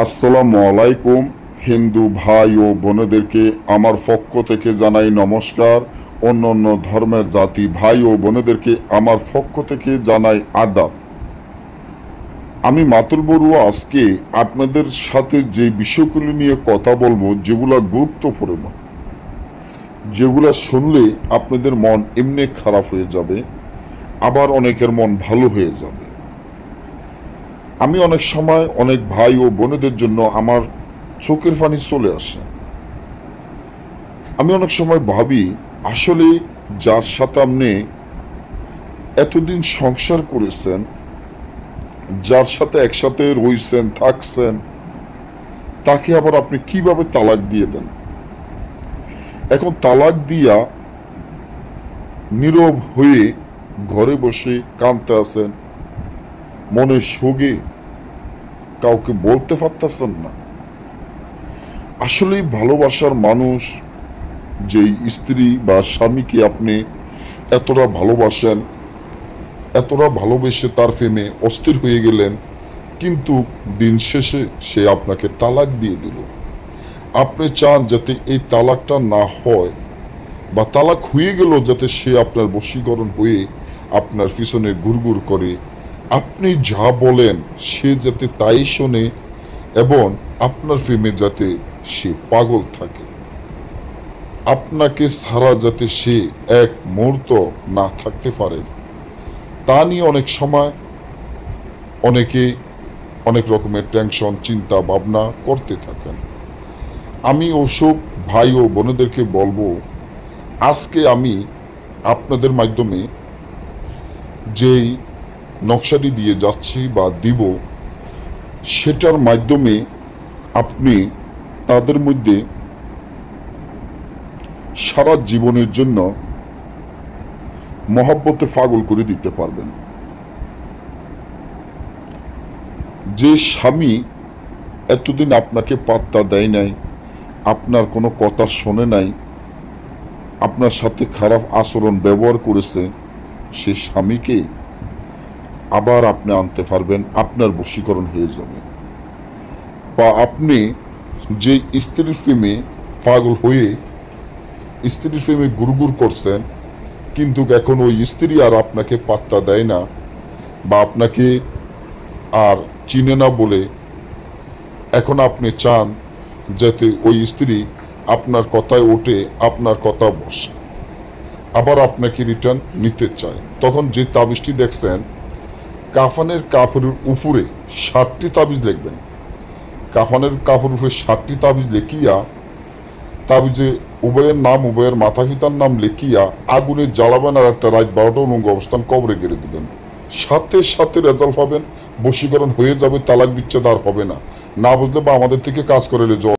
আসসালামু আলাইকুম। হিন্দু ভাই ও বোনেদেরকে আমার পক্ষ থেকে জানাই নমস্কার। অন্য অন্য ধর্মের জাতি ভাই ও বোনেদেরকে আমার পক্ষ থেকে জানাই আদাব। আমি মাতুল বড়ুয়া আজকে আপনাদের সাথে যে বিষয়গুলি নিয়ে কথা বলবো, যেগুলা গুরুত্বপূর্ণ, যেগুলা শুনলে আপনাদের মন এমনি খারাপ হয়ে যাবে, আবার অনেকের মন ভালো হয়ে যাবে। আমি অনেক সময় অনেক ভাই ও বোনেদের জন্য আমার চোখের পানি চলে আসে। আমি অনেক সময় ভাবি, আসলে যার সাথে আপনি এতদিন সংসার করেছেন, যার সাথে একসাথে রইছেন থাকছেন, তাকে আবার আপনি কিভাবে তালাক দিয়ে দেন। এখন তালাক দিয়া নীরব হয়ে ঘরে বসে কাঁদতে আছেন, মনে শোকে কাউকে বলতে পারতেছেন না। আসলেই ভালোবাসার মানুষ, যেই স্ত্রী বা স্বামীকে আপনি এতটা ভালোবাসেন, এতটা ভালোবেসে তার প্রেমে অস্থির হয়ে গেলেন, কিন্তু দিন শেষে সে আপনাকে তালাক দিয়ে দিল। আপনি চান যাতে এই তালাকটা না হয়, বা তালাক হয়ে গেল যাতে সে আপনার বশীকরণ হয়ে আপনার পিছনে ঘুরঘুর করে, আপনি যা বলেন সে যাতে তাই শোনে, এবং আপনার প্রেমে যাতে সে পাগল থাকে, আপনাকে ছাড়া যাতে সে এক মুহূর্ত না থাকতে পারে। তা নিয়ে অনেক সময় অনেকে অনেক রকমের টেনশন, চিন্তা ভাবনা করতে থাকেন। আমি ওসব ভাই ও বোনেদেরকে বলবো, আজকে আমি আপনাদের মাধ্যমে যেই নকশাটি দিয়ে যাচ্ছি বা দিব, সেটার মাধ্যমে আপনি তাদের মধ্যে সারা জীবনের জন্য মহব্বতে পাগল করে দিতে পারবেন। যে স্বামী এতদিন আপনাকে পাত্তা দেয় নাই, আপনার কোনো কথা শোনে নাই, আপনার সাথে খারাপ আচরণ ব্যবহার করেছে, সে স্বামীকে আবার আপনি আনতে পারবেন, আপনার বশীকরণ হয়ে যাবে। বা আপনি যে স্ত্রীর প্রেমে পাগল হয়ে স্ত্রীর প্রেমে গুড়গুড় করছেন, কিন্তু এখন ওই স্ত্রী আর আপনাকে পাত্তা দেয় না, বা আপনাকে আর চিনে না বলে এখন আপনি চান যাতে ওই স্ত্রী আপনার কথায় ওঠে, আপনার কথা বসে, আবার আপনাকে রিটার্ন নিতে চায়। তখন যে তাবিজটি দেখছেন, কাফানের কাপড়ের উপরে 60টি তাবিজ লিখবেন। কাফানের কাপড়ের উপরে 60টি তাবিজ লিখিয়া, তাবিজে উভয়ের নাম, উভয়ের মাতা পিতার নাম লিখিয়া আগুনে জ্বালাবেন, আর একটা রাত 12টা অনুঙ্গ অবস্থান কবরে গেড়ে দেবেন। সাথে সাথে রেজাল্ট পাবেন, বশীকরণ হয়ে যাবে, তালাক বিচ্ছেদ আর হবে না। না বুঝলে বা আমাদের থেকে কাজ করে